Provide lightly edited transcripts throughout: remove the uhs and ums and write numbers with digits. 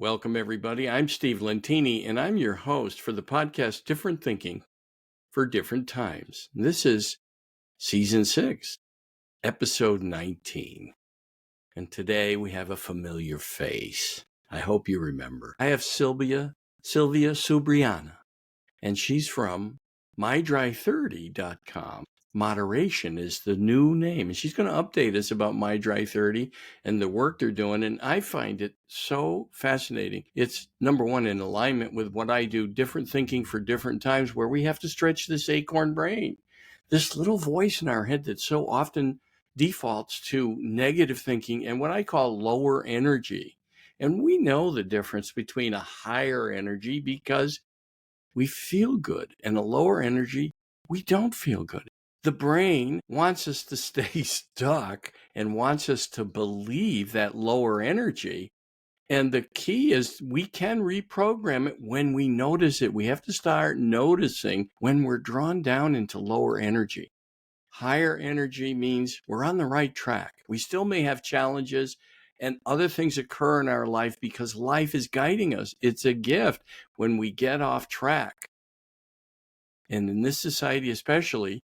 Welcome, everybody. I'm Steve Lentini, and I'm your host for the podcast Different Thinking for Different Times. This is Season 6, Episode 19. And today we have a familiar face. I hope you remember. I have Sylvia Subriana, and she's from MyDry30.com. Moderation is the new name, and she's going to update us about MyDry30 and the work they're doing. And I find it so fascinating. It's number one in alignment with what I do, different thinking for different times, where we have to stretch this acorn brain, this little voice in our head that so often defaults to negative thinking and what I call lower energy. And we know the difference between a higher energy because we feel good, and a lower energy, we don't feel good. The brain wants us to stay stuck and wants us to believe that lower energy. And the key is we can reprogram it when we notice it. We have to start noticing when we're drawn down into lower energy. Higher energy means we're on the right track. We still may have challenges and other things occur in our life because life is guiding us. It's a gift when we get off track. And in this society especially,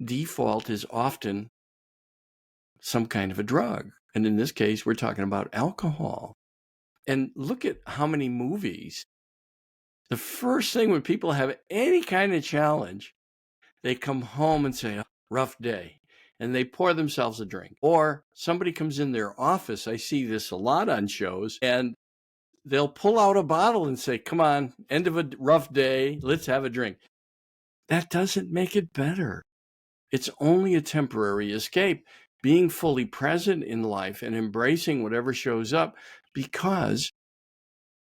default is often some kind of a drug. And in this case, we're talking about alcohol. And look at how many movies. The first thing when people have any kind of challenge, they come home and say, rough day. And they pour themselves a drink. Or somebody comes in their office. I see this a lot on shows. And they'll pull out a bottle and say, come on, end of a rough day. Let's have a drink. That doesn't make it better. It's only a temporary escape, being fully present in life and embracing whatever shows up, because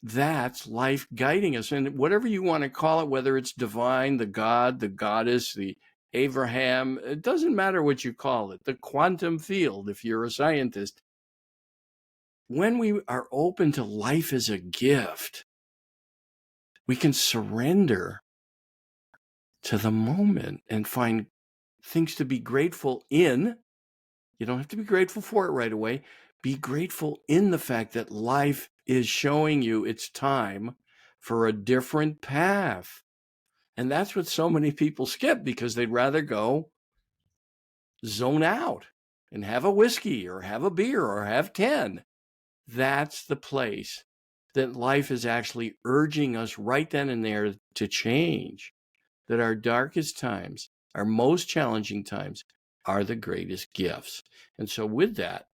that's life guiding us. And whatever you want to call it, whether it's divine, the God, the goddess, the Abraham, it doesn't matter what you call it, the quantum field, if you're a scientist. When we are open to life as a gift, we can surrender to the moment and find things to be grateful in. You don't have to be grateful for it right away. Be grateful in the fact that life is showing you it's time for a different path. And that's what so many people skip, because they'd rather go zone out and have a whiskey or have a beer or have 10. That's the place that life is actually urging us right then and there to change. That our darkest times, our most challenging times, are the greatest gifts. And so with that,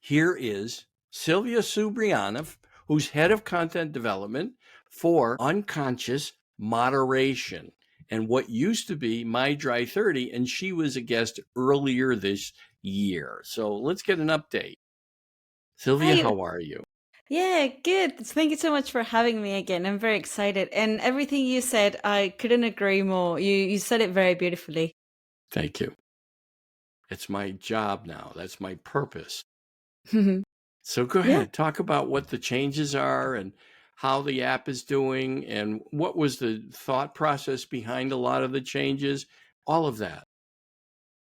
here is Sylvia Subriana, who's head of content development for Unconscious Moderation and what used to be MyDry30, and she was a guest earlier this year. So let's get an update. Sylvia, Hi. how are you? Yeah, good. Thank you so much for having me again. I'm very excited. And everything you said, I couldn't agree more. You said it very beautifully. Thank you. It's my job now. That's my purpose. So go Yeah. ahead, talk about what the changes are and how the app is doing and what was the thought process behind a lot of the changes, all of that.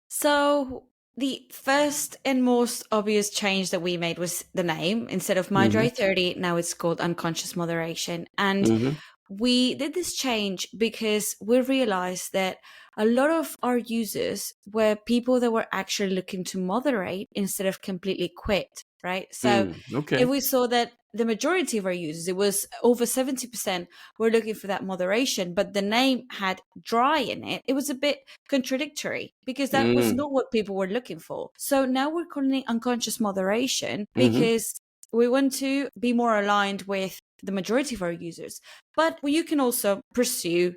So the first and most obvious change that we made was the name. Instead of My Mm-hmm. Dry 30, now it's called Unconscious Moderation. And Mm-hmm. we did this change because we realized that a lot of our users were people that were actually looking to moderate instead of completely quit, right? So Okay. if we saw that the majority of our users, it was over 70%, were looking for that moderation, but the name had dry in it, it was a bit contradictory because that was not what people were looking for. So now we're calling it unconscious moderation because we want to be more aligned with the majority of our users. But you can also pursue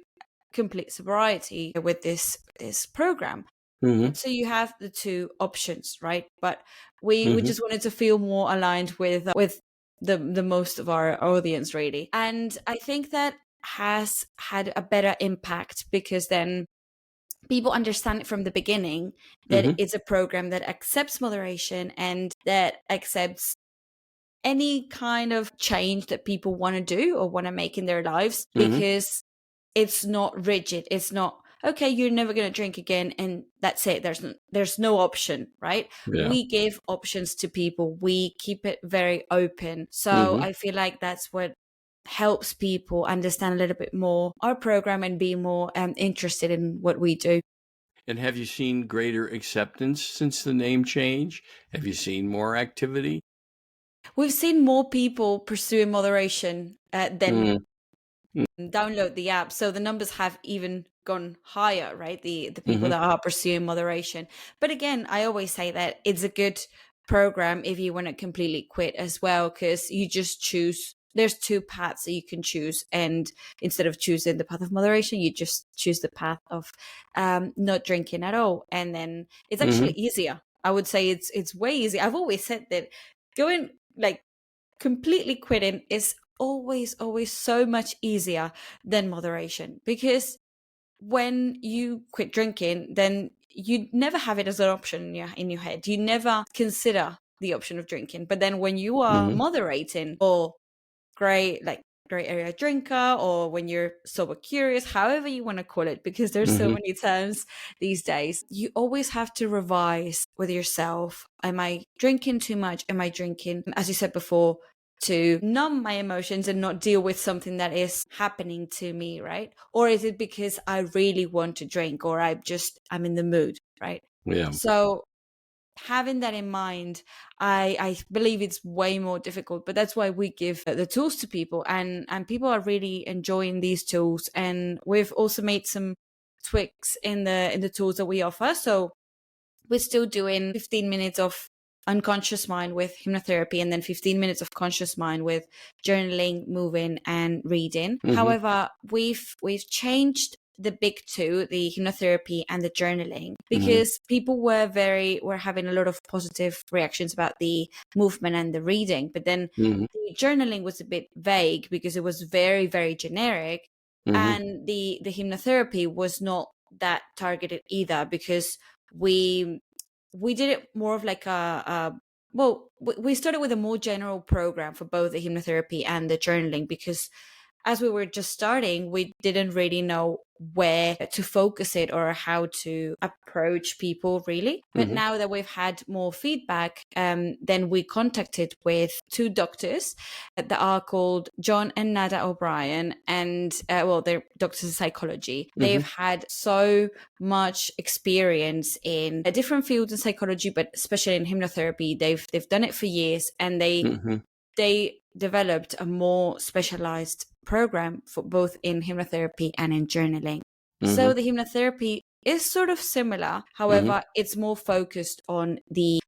complete sobriety with this program. So you have the two options, right? But we just wanted to feel more aligned with the most of our audience, really. And I think that has had a better impact because then people understand it from the beginning that it's a program that accepts moderation and that accepts any kind of change that people want to do or want to make in their lives, because it's not rigid. It's not okay, you're never going to drink again, and that's it. There's no option, right? Yeah. We give options to people. We keep it very open. So Hmm. I feel like that's what helps people understand a little bit more our program and be more interested in what we do. And have you seen greater acceptance since the name change? Have you seen more activity? We've seen more people pursuing moderation than Mm-hmm. download the app, so the numbers have even gone higher, right? The people Mm-hmm. that are pursuing moderation. But again, I always say that it's a good program if you want to completely quit as well, because you just choose, there's two paths that you can choose, and instead of choosing the path of moderation, you just choose the path of not drinking at all, and then it's actually easier. I would say it's way easier. I've always said that going like completely quitting is always so much easier than moderation, because when you quit drinking, then you never have it as an option in your head. You never consider the option of drinking. But then when you are Mm-hmm. moderating, or great area drinker, or when you're sober curious, however you want to call it, because there's so Mm-hmm. many terms these days, you always have to revise with yourself. Am I drinking too much? Am I drinking, as you said before, to numb my emotions and not deal with something that is happening to me, right? Or is it because I really want to drink, or I'm in the mood, right? Yeah. So having that in mind, I believe it's way more difficult, but that's why we give the tools to people, and people are really enjoying these tools. And we've also made some tweaks in the tools that we offer. So we're still doing 15 minutes of unconscious mind with hypnotherapy, and then 15 minutes of conscious mind with journaling, moving, and reading. Mm-hmm. However, we've changed the big two, the hypnotherapy and the journaling, Mm-hmm. because people were having a lot of positive reactions about the movement and the reading. But then Mm-hmm. the journaling was a bit vague because it was very, very generic. Mm-hmm. And the hypnotherapy was not that targeted either, because we we did it more of like we started with a more general program for both the hypnotherapy and the journaling, because as we were just starting, we didn't really know where to focus it or how to approach people, really. But Mm-hmm. now that we've had more feedback, then we contacted with two doctors that are called John and Nada O'Brien, and they're doctors of psychology. Mm-hmm. They've had so much experience in different fields in psychology, but especially in hypnotherapy. They've done it for years, and Mm-hmm. they developed a more specialized program for both in hypnotherapy and in journaling. Mm-hmm. So the hypnotherapy is sort of similar. Mm-hmm. However, it's more focused on the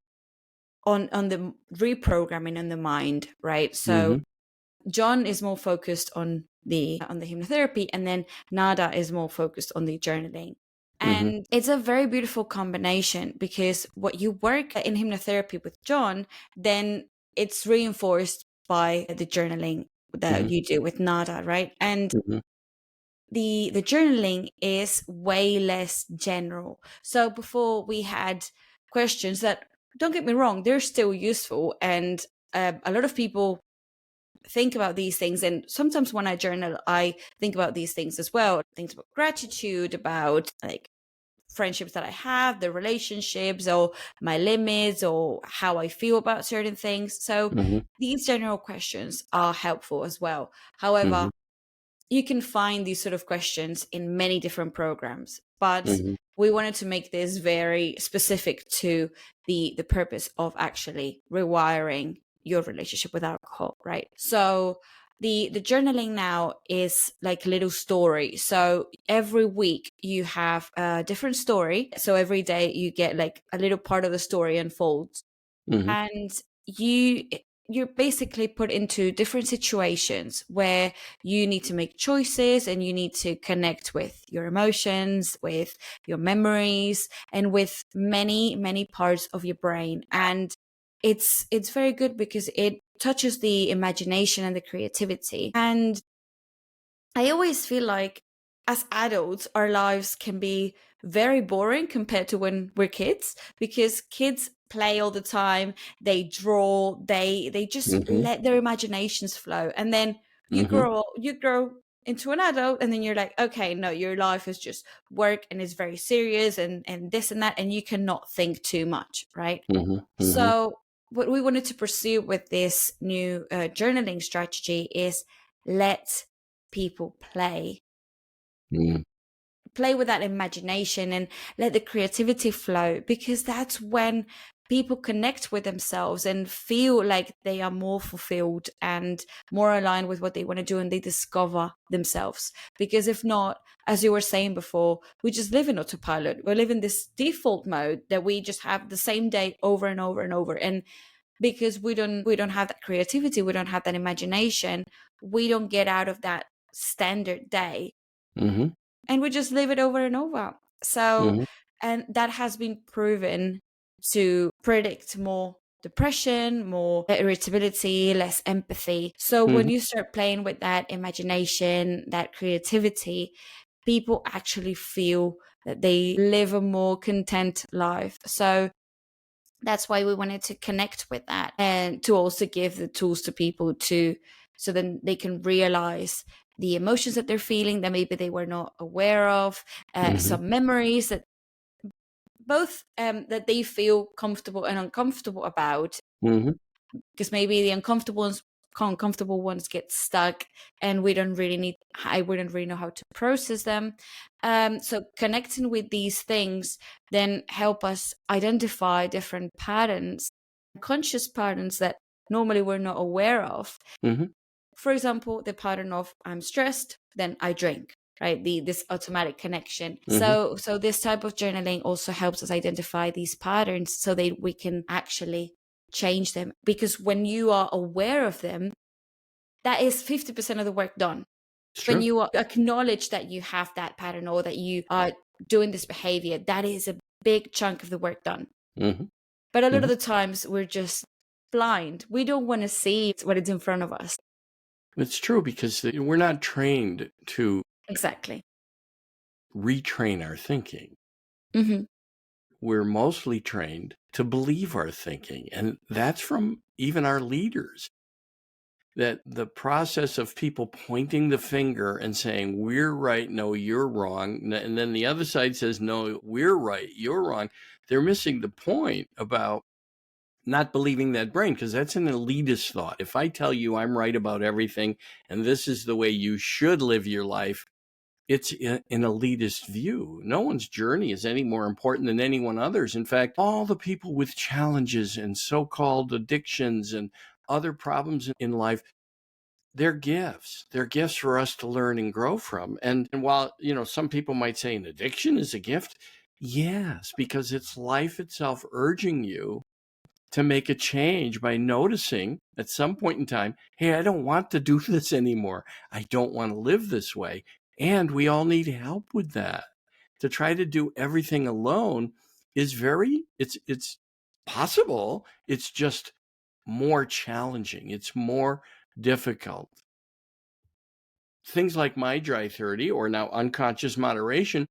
reprogramming on the mind, right? So Mm-hmm. John is more focused on the hypnotherapy, and then Nada is more focused on the journaling. Mm-hmm. And it's a very beautiful combination, because what you work in hypnotherapy with John, then it's reinforced by the journaling that you do with Nada, right? And Mm-hmm. the journaling is way less general. So before we had questions that, don't get me wrong, they're still useful, and a lot of people think about these things. And sometimes when I journal, I think about these things as well, things about gratitude, about like friendships that I have, the relationships, or my limits, or how I feel about certain things. So Mm-hmm. these general questions are helpful as well. Mm-hmm. However, you can find these sort of questions in many different programs, but Mm-hmm. we wanted to make this very specific to the purpose of actually rewiring your relationship with alcohol, right? So the journaling now is like a little story. So every week you have a different story. So every day you get like a little part of the story unfolds, Mm-hmm. and you you're basically put into different situations where you need to make choices, and you need to connect with your emotions, with your memories, and with many parts of your brain. And it's very good because it touches the imagination and the creativity. And I always feel like as adults, our lives can be very boring compared to when we're kids, because kids play all the time, they draw, they just Mm-hmm. let their imaginations flow. And then Mm-hmm. you grow into an adult, and then you're like, okay, no, your life is just work and it's very serious and this and that, and you cannot think too much, right? So what we wanted to pursue with this new journaling strategy is let people play with that imagination and let the creativity flow, because that's when people connect with themselves and feel like they are more fulfilled and more aligned with what they want to do, and they discover themselves. Because if not, as you were saying before, we just live in autopilot. We live in this default mode that we just have the same day over and over and over. And because we don't have that creativity, we don't have that imagination, we don't get out of that standard day, and we just live it over and over. So, and that has been proven to predict more depression, more irritability, less empathy. So when you start playing with that imagination, that creativity, people actually feel that they live a more content life. So that's why we wanted to connect with that, and to also give the tools to people to, so then they can realize the emotions that they're feeling that maybe they were not aware of, some memories that both that they feel comfortable and uncomfortable about, because maybe the uncomfortable ones get stuck, and I wouldn't really know how to process them. So connecting with these things then help us identify different patterns, conscious patterns that normally we're not aware of. For example, the pattern of I'm stressed, then I drink, right? This automatic connection. So this type of journaling also helps us identify these patterns so that we can actually change them. Because when you are aware of them, that is 50% of the work done. Sure. When you acknowledge that you have that pattern or that you are doing this behavior, that is a big chunk of the work done. But a lot of the times we're just blind. We don't want to see what is in front of us. It's true, because we're not trained to Exactly retrain our thinking. We're mostly trained to believe our thinking. And that's from even our leaders. That the process of people pointing the finger and saying, we're right, no, you're wrong. And then the other side says, no, we're right, you're wrong. They're missing the point about not believing that brain, because that's an elitist thought. If I tell you I'm right about everything and this is the way you should live your life, it's an elitist view. No one's journey is any more important than anyone other's. In fact, all the people with challenges and so-called addictions and other problems in life, they're gifts. They're gifts for us to learn and grow from. And while, some people might say an addiction is a gift, yes, because it's life itself urging you to make a change by noticing at some point in time, hey, I don't want to do this anymore. I don't want to live this way. And we all need help with that. To try to do everything alone is it's possible. It's just more challenging. It's more difficult. Things like My Dry 30, or now Unconscious Moderation,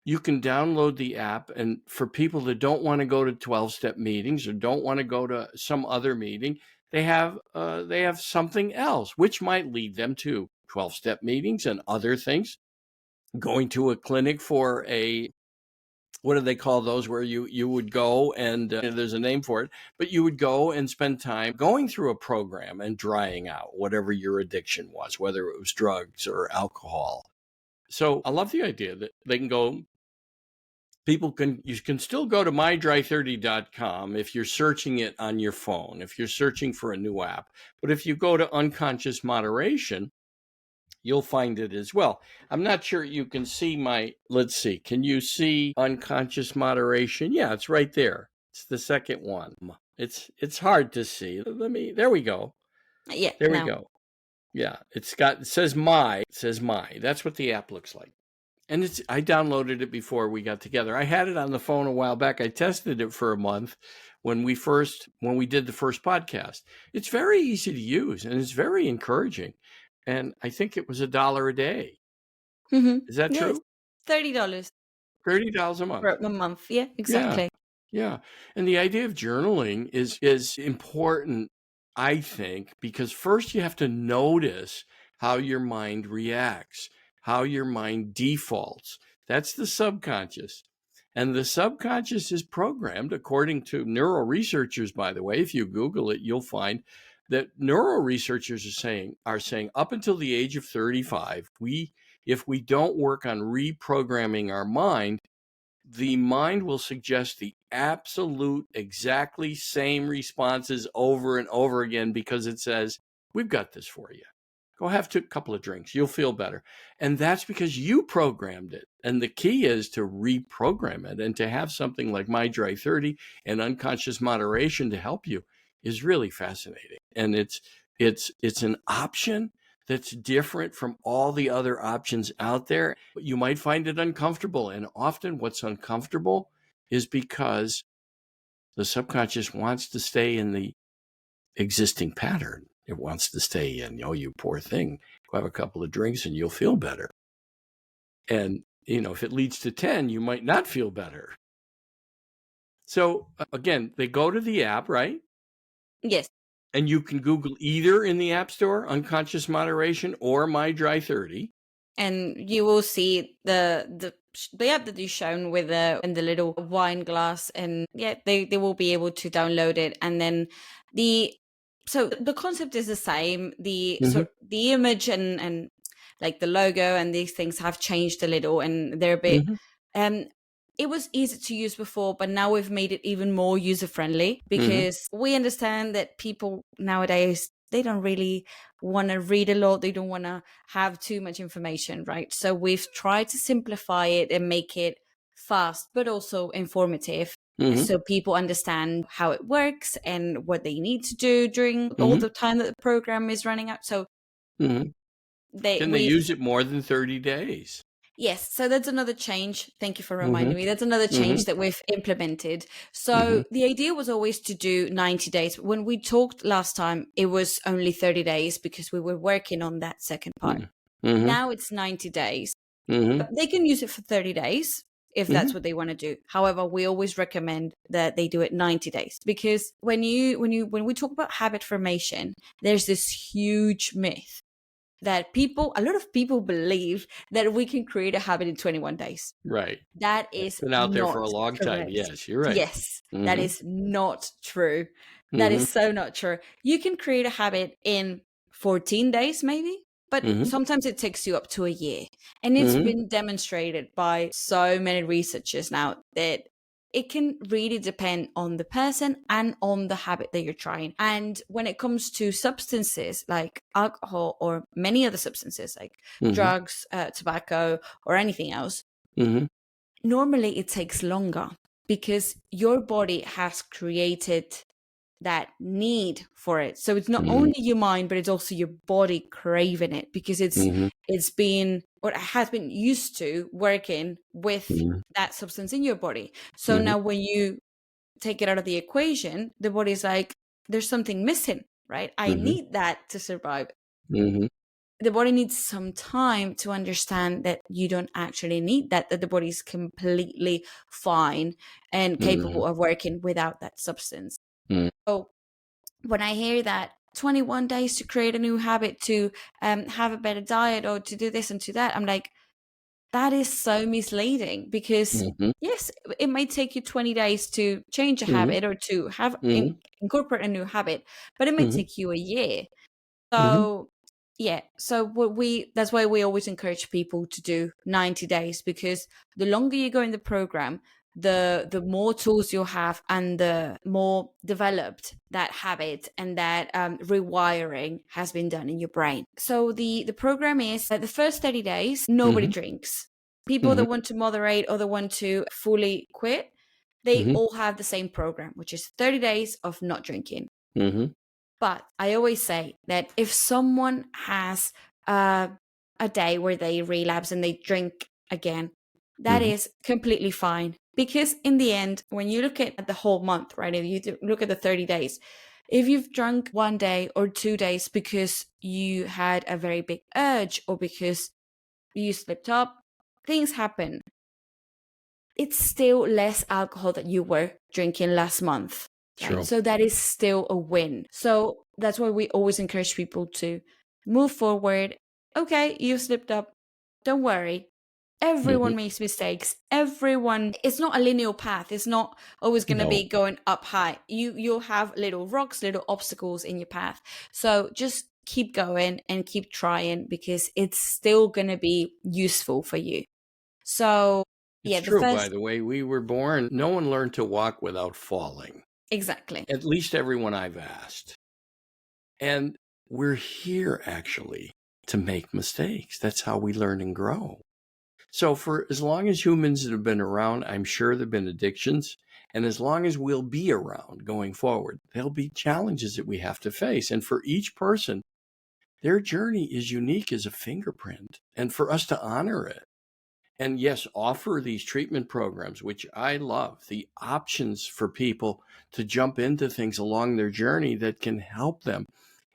you can download the app, and for people that don't want to go to 12-step meetings or don't want to go to some other meeting, they have something else, which might lead them to 12-step meetings and other things. Going to a clinic for what do they call those, where you would go and there's a name for it, but you would go and spend time going through a program and drying out whatever your addiction was, whether it was drugs or alcohol. So I love the idea that they can go. You can still go to mydry30.com if you're searching it on your phone, if you're searching for a new app. But if you go to Unconscious Moderation, you'll find it as well. I'm not sure you can see let's see. Can you see Unconscious Moderation? Yeah, it's right there. It's the second one. It's hard to see. There we go. Yeah. There we go. Yeah, it says my. That's what the app looks like. And I downloaded it before we got together. I had it on the phone a while back. I tested it for a month when we did the first podcast. It's very easy to use and it's very encouraging. And I think it was $1 a day. Is that true? $30. $30 a month. For a month. Yeah, exactly. Yeah. And the idea of journaling is important, I think, because first you have to notice how your mind reacts, how your mind defaults. That's the subconscious. And the subconscious is programmed, according to neuro researchers, by the way. If you Google it, you'll find that neuro researchers are saying up until the age of 35, if we don't work on reprogramming our mind, the mind will suggest the absolute exactly same responses over and over again, because it says, we've got this for you. Go have a couple of drinks. You'll feel better. And that's because you programmed it. And the key is to reprogram it, and to have something like My Dry 30 and unconscious moderation to help you is really fascinating. And it's an option that's different from all the other options out there. You might find it uncomfortable. And often what's uncomfortable is because the subconscious wants to stay in the existing pattern. It wants to stay in, oh, you poor thing, go have a couple of drinks and you'll feel better. And, if it leads to 10, you might not feel better. So again, they go to the app, right? Yes. And you can Google either in the App Store, Unconscious Moderation, or My Dry 30. And you will see the app that you've shown with in the little wine glass, and they will be able to download it. And then so the concept is the same. The image and like the logo and these things have changed a little, and they're a bit it was easy to use before, but now we've made it even more user friendly, because we understand that people nowadays, they don't really want to read a lot. They don't want to have too much information, right? So we've tried to simplify it and make it fast, but also informative. So people understand how it works and what they need to do during all the time that the program is running out. So can they use it more than 30 days? Yes, so that's another change. Thank you for reminding me. That's another change that we've implemented. So the idea was always to do 90 days. When we talked last time, it was only 30 days because we were working on that second part. Now it's 90 days. They can use it for 30 days if that's what they want to do. However, we always recommend that they do it 90 days, because when we talk about habit formation, there's this huge myth that a lot of people believe that we can create a habit in 21 days. Right. That is been out there for a long time. Yes, you're right. Yes, that is not true. That is so not true. You can create a habit in 14 days, maybe, but sometimes it takes you up to a year. And it's been demonstrated by so many researchers now that it can really depend on the person and on the habit that you're trying. And when it comes to substances like alcohol or many other substances like drugs, tobacco, or anything else, normally it takes longer, because your body has created that need for it. So it's not only your mind, but it's also your body craving it, because it's been, or it has been used to working with that substance in your body. So now when you take it out of the equation, the body's like, there's something missing, right? I need that to survive. The body needs some time to understand that you don't actually need that the body's completely fine and capable of working without that substance. So when I hear that 21 days to create a new habit, to have a better diet, or to do this and to that, I'm like, that is so misleading, because yes, it might take you 20 days to change a habit or to have incorporate a new habit, but it might take you a year. So that's why we always encourage people to do 90 days, because the longer you go in the program, the more tools you'll have, and the more developed that habit and that rewiring has been done in your brain. So the program is that the first 30 days, nobody drinks. People that want to moderate or that want to fully quit, they all have the same program, which is 30 days of not drinking. But I always say that if someone has a day where they relapse and they drink again, that is completely fine. Because in the end, when you look at the whole month, right, if you look at the 30 days, if you've drunk 1 day or 2 days because you had a very big urge, or because you slipped up, things happen. It's still less alcohol that you were drinking last month. Right? Sure. So that is still a win. So that's why we always encourage people to move forward Okay, you slipped up. Don't worry. Mhm. Everyone makes mistakes. Everyone, it's not a linear path. It's not always going to No, be going up high. You'll have little rocks, little obstacles in your path. So just keep going and keep trying because it's still going to be useful for you. So it's yeah, the true, by first, the way. We were born no one learned to walk without falling, exactly. at least everyone I've asked. And we're here actually to make mistakes. That's how we learn and grow. So for as long as humans have been around, I'm sure there've been addictions. And as long as we'll be around going forward, there'll be challenges that we have to face. And for each person, their journey is unique as a fingerprint. And for us to honor it, and yes, offer these treatment programs, which I love, the options for people to jump into things along their journey that can help them.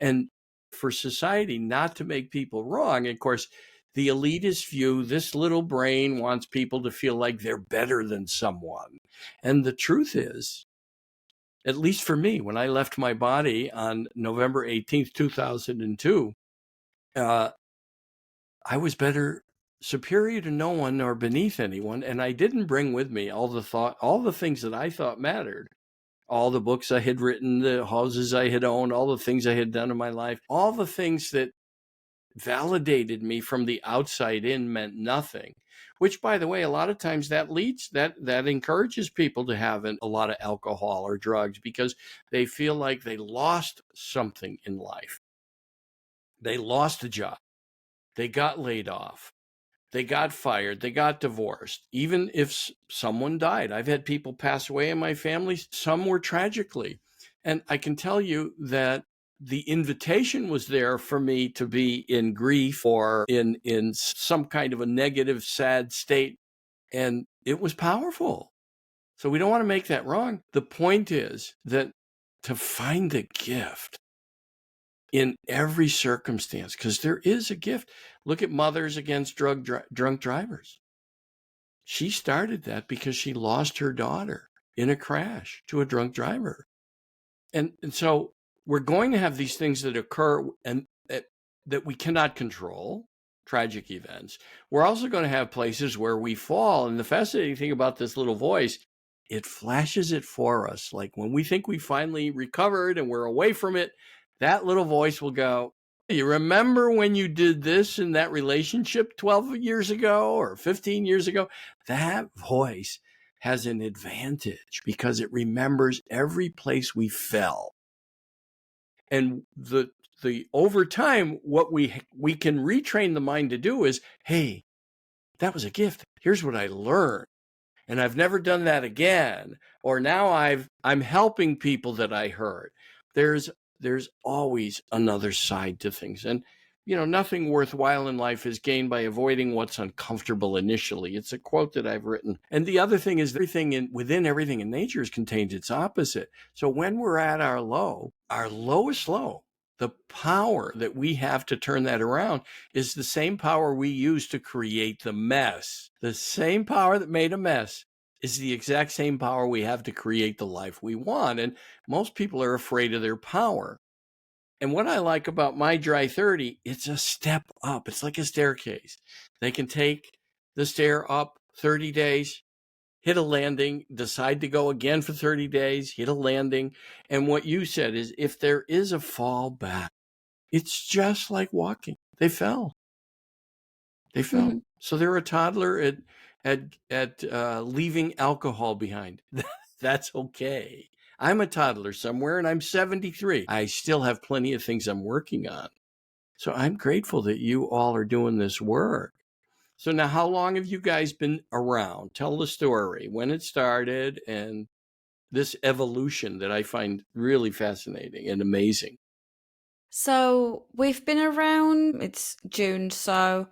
And for society not to make people wrong, of course, the elitist view, this little brain wants people to feel like they're better than someone. And the truth is, at least for me, when I left my body on November 18th, 2002, uh, I was better, superior to no one nor beneath anyone, and I didn't bring with me all the things that I thought mattered. All the books I had written, the houses I had owned, all the things I had done in my life, all the things that validated me from the outside in meant nothing. Which, by the way, a lot of times that encourages people to have a lot of alcohol or drugs because they feel like they lost something in life. They lost a job. They got laid off. They got fired, they got divorced, even if someone died. I've had people pass away in my family, some were tragically. And I can tell you that the invitation was there for me to be in grief or in some kind of a negative, sad state. And it was powerful. So we don't want to make that wrong. The point is that to find the gift in every circumstance, because there is a gift. Look at Mothers Against Drunk Drivers. She started that because she lost her daughter in a crash to a drunk driver. And so we're going to have these things that occur and that we cannot control, tragic events. We're also going to have places where we fall. And the fascinating thing about this little voice, it flashes it for us. Like when we think we finally recovered and we're away from it, that little voice will go, you remember when you did this in that relationship 12 years ago or 15 years ago? That voice has an advantage because it remembers every place we fell. And the over time, what we can retrain the mind to do is, hey, that was a gift. Here's what I learned. And I've never done that again. Or now I'm helping people that I hurt. There's always another side to things. And nothing worthwhile in life is gained by avoiding what's uncomfortable initially. It's a quote that I've written. And the other thing is within everything in nature is contained its opposite. So when we're at our lowest low, the power that we have to turn that around is the same power we use to create the mess. The same power that made a mess is the exact same power we have to create the life we want. And most people are afraid of their power. And what I like about my Dry 30, it's a step up. It's like a staircase. They can take the stair up 30 days, hit a landing, decide to go again for 30 days, hit a landing. And what you said is if there is a fall back, it's just like walking. They fell. They fell. Hmm. So they're a toddler at leaving alcohol behind. That's okay. I'm a toddler somewhere and I'm 73. I still have plenty of things I'm working on. So I'm grateful that you all are doing this work. So now, how long have you guys been around? Tell the story, when it started, and this evolution that I find really fascinating and amazing. So we've been around, it's June, so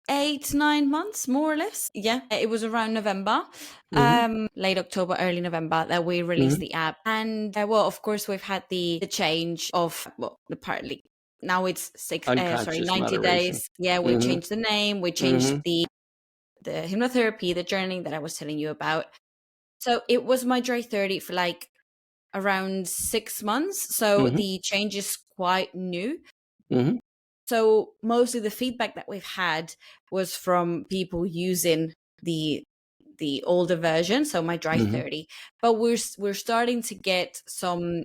8, 9 months, more or less. Yeah, it was around November, Mm-hmm. late October, early November that we released Mm-hmm. the app. And well, of course, we've had the change of, well, partly now it's Unconscious 90 moderation. days. Yeah, we Mm-hmm. changed the name, we changed Mm-hmm. the hypnotherapy, the journaling that I was telling you about. So it was my Dry 30 for like around 6 months. So Mm-hmm. the change is quite new. Mm-hmm. So mostly the feedback that we've had was from people using the older version, so my Dry 30. But we're starting to get some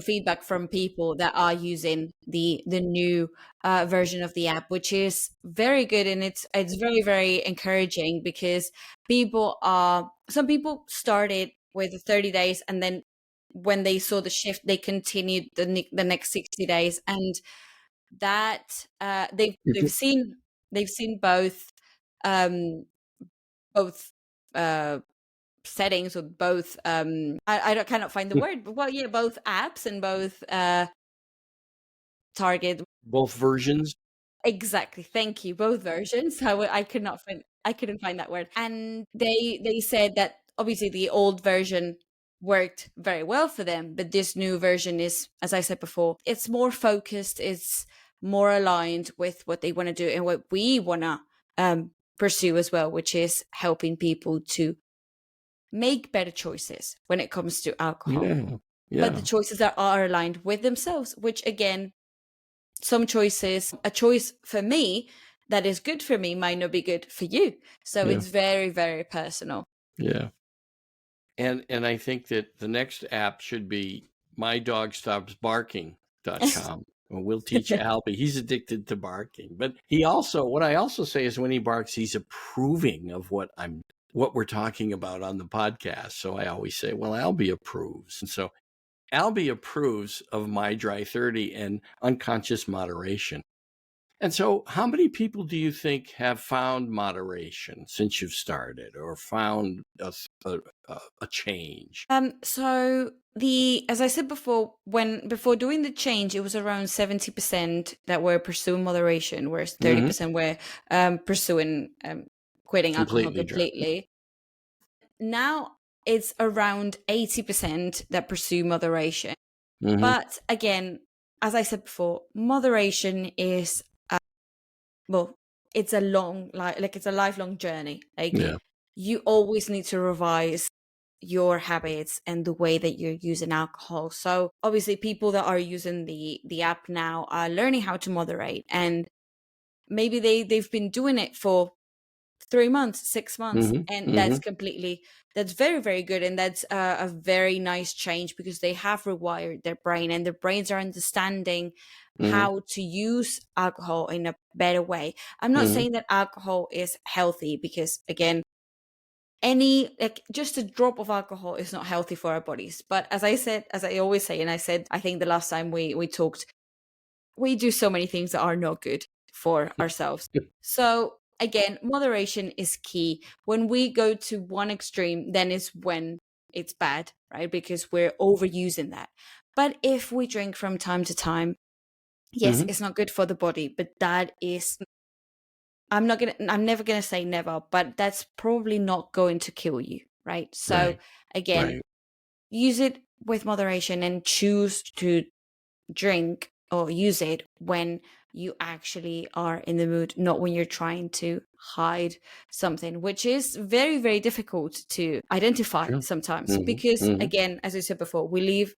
feedback from people that are using the new version of the app, which is very good, and it's very, very encouraging, because some people started with the 30 days, and then when they saw the shift, they continued the next 60 days, and that they've seen um both uh settings, or both cannot find the word, but well, yeah, both apps and both Target. Both versions. Exactly. Thank you. Both versions. I couldn't find that word. And they said that obviously the old version worked very well for them, but this new version is, as I said before, it's more focused, it's more aligned with what they want to do and what we want to pursue as well, which is helping people to make better choices when it comes to alcohol. Yeah. But the choices that are aligned with themselves, which again, a choice for me that is good for me might not be good for you. So it's very, very personal. Yeah. And I think that the next app should be mydogstopsbarking.com. And we'll teach Albie. He's addicted to barking. But what I also say is, when he barks, he's approving of what we're talking about on the podcast. So I always say, well, Albie approves. And so Albie approves of my Dry 30 and unconscious moderation. And so how many people do you think have found moderation since you've started, or found a change? So as I said before, before doing the change, it was around 70% that were pursuing moderation, whereas 30% were pursuing quitting alcohol completely. Now it's around 80% that pursue moderation. But again, as I said before, moderation is it's a it's a lifelong journey. You always need to revise your habits and the way that you're using alcohol. So obviously people that are using the app now are learning how to moderate, and maybe they've been doing it for 3 months, 6 months, and that's very, very good, and that's a very nice change, because they have rewired their brain, and their brains are understanding how to use alcohol in a better way. I'm not saying that alcohol is healthy, because again, just a drop of alcohol is not healthy for our bodies. But as I always say, and I said, I think the last time we talked, we do so many things that are not good for ourselves. So again, moderation is key. When we go to one extreme, then is when it's bad, right? Because we're overusing that. But if we drink from time to time, yes, it's not good for the body, but that is, I'm never gonna say never, but that's probably not going to kill you, right? So again, use it with moderation, and choose to drink or use it when you actually are in the mood, not when you're trying to hide something, which is very, very difficult to identify sometimes, because again, as I said before, we live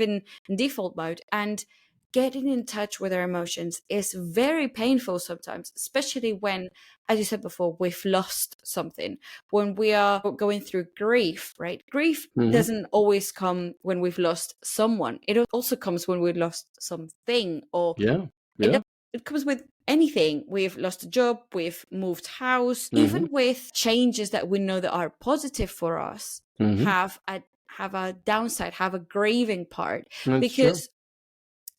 in default mode, and getting in touch with our emotions is very painful sometimes, especially when, as you said before, we've lost something, when we are going through grief, right? Grief doesn't always come when we've lost someone. It also comes when we've lost something, or it comes with anything. We've lost a job, we've moved house, even with changes that we know that are positive for us, have a downside, have a grieving part. That's because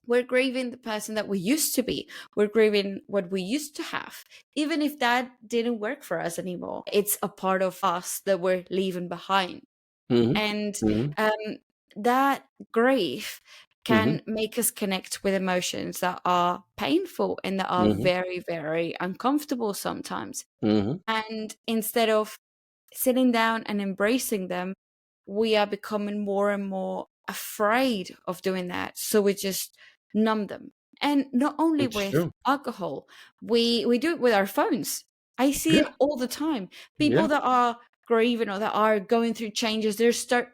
we're grieving the person that we used to be. We're grieving what we used to have. Even if that didn't work for us anymore, it's a part of us that we're leaving behind. And that grief can make us connect with emotions that are painful and that are very, very uncomfortable sometimes. And instead of sitting down and embracing them, we are becoming more and more afraid of doing that. So we just numb them. And not only with alcohol, we do it with our phones. I see it all the time. People that are grieving or that are going through changes, they start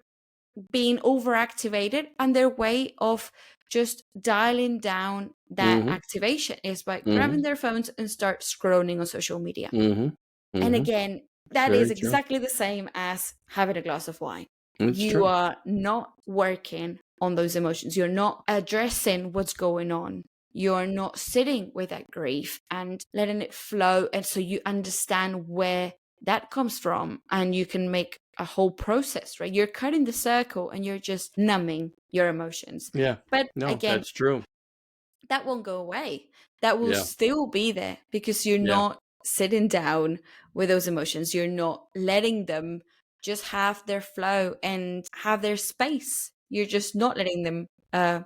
being overactivated, and their way of just dialing down that activation is by grabbing their phones and start scrolling on social media. And again, that is exactly the same as having a glass of wine. You are not working on those emotions. You're not addressing what's going on. You're not sitting with that grief and letting it flow. And so you understand where that comes from, and you can make a whole process, right? You're cutting the circle and you're just numbing your emotions. Yeah. But No, again, that's true. That won't go away. That will still be there because you're not sitting down with those emotions. You're not letting them just have their flow and have their space. You're just not letting them flow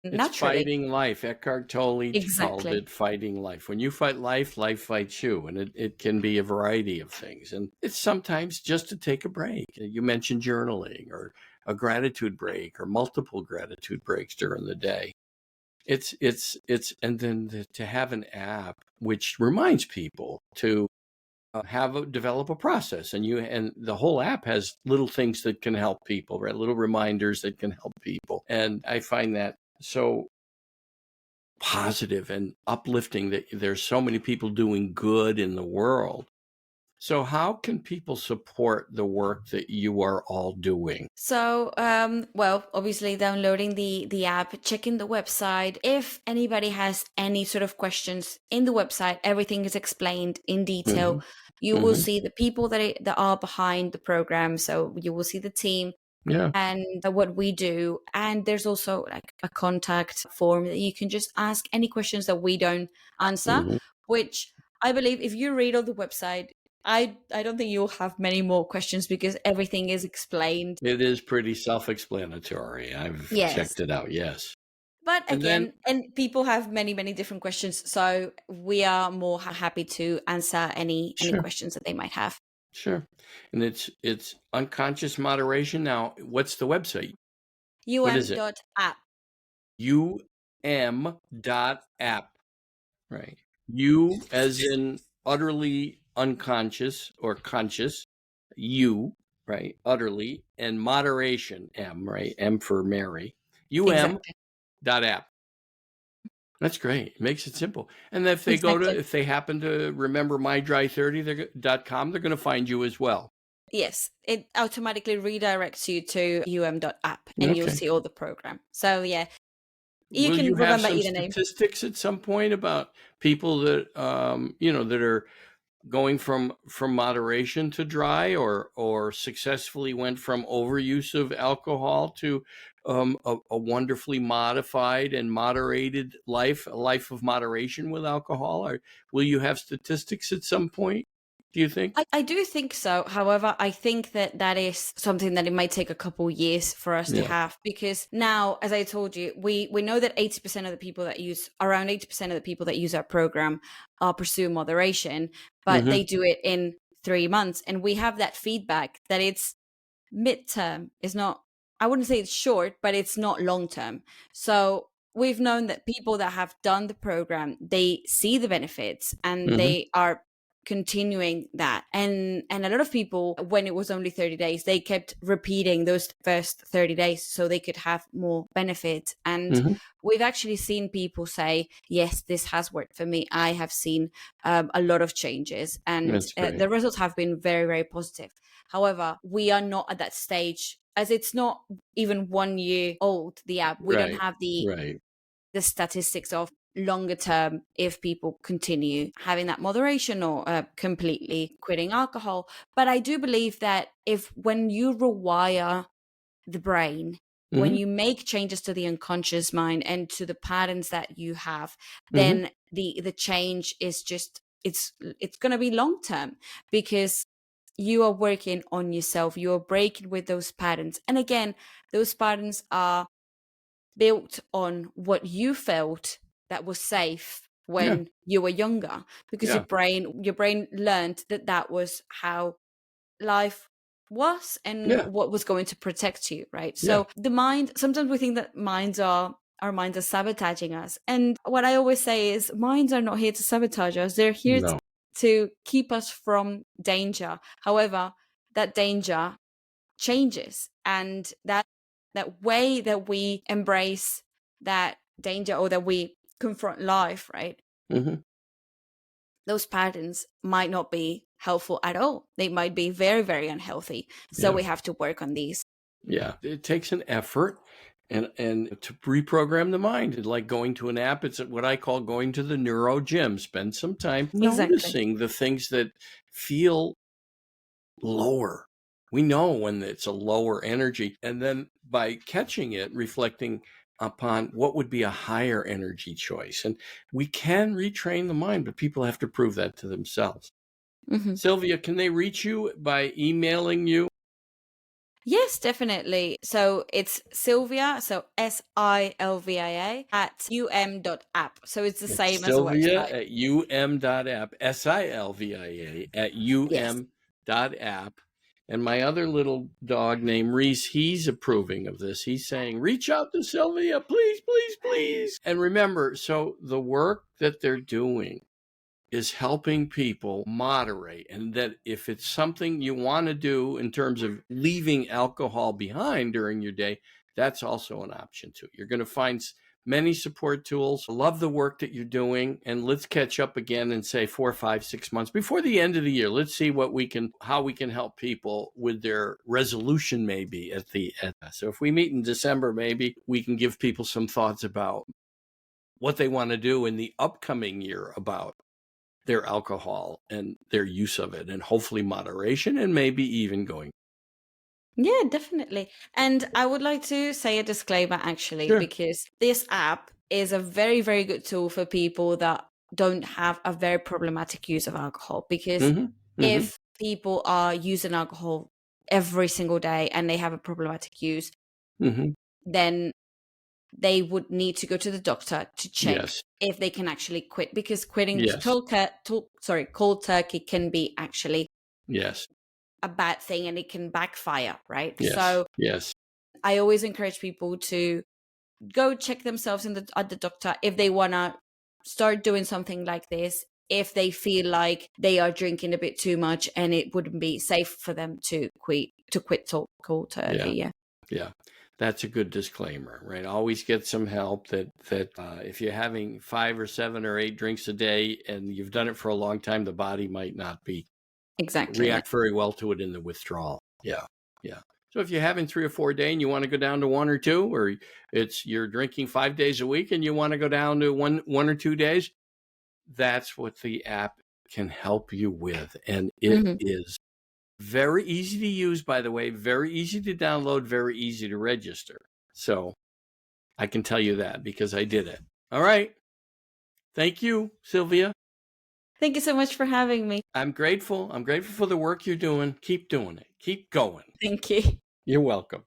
It's naturally. fighting life. Eckhart Tolle called it fighting life. When you fight life, life fights you. And it can be a variety of things. And it's sometimes just to take a break. You mentioned journaling or a gratitude break or multiple gratitude breaks during the day. It's and then to have an app which reminds people to develop a process, and the whole app has little things that can help people, right? Little reminders that can help people. And I find that so positive and uplifting that there's so many people doing good in the world. So how can people support the work that you are all doing? So, well, obviously downloading the app, checking the website. If anybody has any sort of questions in the website, everything is explained in detail. You will see the people that are behind the program. So you will see the team. And what we do. And there's also like a contact form that you can just ask any questions that we don't answer, which I believe if you read on the website, I don't think you'll have many more questions because everything is explained. It is pretty self-explanatory. I've checked it out, yes. But again, and people have many, many different questions. So we are more happy to answer any questions that they might have. Sure. And it's unconscious moderation. Now, what's the website? um.app. um.app. Right. U as in utterly unconscious or conscious. U, right? Utterly. And moderation, M, right? M for Mary. um.app. That's great. It makes it simple. And if they if they happen to remember mydry30.com, they're going to find you as well. Yes, it automatically redirects you to um.app and you'll see all the program. So yeah, you Will can you remember have either some name. statistics at some point about people that that are going from moderation to dry, or successfully went from overuse of alcohol to a wonderfully modified and moderated life, a life of moderation with alcohol? Or will you have statistics at some point, do you think? I do think so. However, I think that is something that it might take a couple years for us to have, because now, as I told you, we know that 80% of the people that use around 80% of the people that use our program pursue moderation, but they do it in 3 months, and we have that feedback that it's midterm. It's not. I wouldn't say it's short, but it's not long term. So we've known that people that have done the program, they see the benefits and they are continuing that, and a lot of people, when it was only 30 days, they kept repeating those first 30 days so they could have more benefit. And we've actually seen people say, yes, this has worked for me. I have seen a lot of changes, and the results have been very, very positive. However, we are not at that stage, as it's not even 1 year old, the app. We don't have the statistics of longer term if people continue having that moderation or completely quitting alcohol. But I do believe that when you rewire the brain, when you make changes to the unconscious mind and to the patterns that you have, then the change is just it's going to be long term, because you are working on yourself. You are breaking with those patterns, and again, those patterns are built on what you felt that was safe when you were younger, because your brain learned that was how life was and what was going to protect you, right? So the mind, sometimes we think that our minds are sabotaging us, and what I always say is minds are not here to sabotage us. They're here to keep us from danger. However, that danger changes, and that that way that we embrace that danger or that we confront life, right? Mm-hmm. Those patterns might not be helpful at all. They might be very, very unhealthy. So Yeah. we have to work on these. Yeah. It takes an effort and to reprogram the mind. Like going to an app, it's what I call going to the neuro gym. Spend some time noticing the things that feel lower. We know when it's a lower energy. And then by catching it, reflecting upon what would be a higher energy choice. And we can retrain the mind, but people have to prove that to themselves. Mm-hmm. Sylvia, can they reach you by emailing you? Yes, definitely. So it's Silvia, so SILVIA at um.app. So it's the same as a Sylvia website. at um.app, SILVIA at um.app. And my other little dog named Reese, he's approving of this. He's saying, reach out to Sylvia, please, please, please. And remember, so the work that they're doing is helping people moderate, and that if it's something you want to do in terms of leaving alcohol behind during your day, that's also an option too. You're going to find many support tools. Love the work that you're doing, and let's catch up again in say 4, 5, 6 months before the end of the year. Let's see how we can help people with their resolution maybe so if we meet in December, maybe we can give people some thoughts about what they want to do in the upcoming year about their alcohol and their use of it, and hopefully moderation, and maybe even going. Yeah, definitely. And I would like to say a disclaimer actually, Sure. because this app is a very, very good tool for people that don't have a very problematic use of alcohol. Because if people are using alcohol every single day and they have a problematic use, then they would need to go to the doctor to check if they can actually quit, because quitting cold turkey can be actually a bad thing and it can backfire, right? So I always encourage people to go check themselves at the doctor if they want to start doing something like this, if they feel like they are drinking a bit too much and it wouldn't be safe for them to quit cold turkey. Yeah. That's a good disclaimer, right? Always get some help. That if you're having 5 or 7 or 8 drinks a day and you've done it for a long time, the body might not be react very well to it in the withdrawal. Yeah. So if you're having 3 or 4 a day and you want to go down to 1 or 2, or you're drinking 5 days a week and you want to go down to one or 2 days, that's what the app can help you with, and it is very easy to use, by the way, very easy to download, very easy to register. So I can tell you that because I did it. All right. Thank you, Sylvia. Thank you so much for having me. I'm grateful. I'm grateful for the work you're doing. Keep doing it. Keep going. Thank you. You're welcome.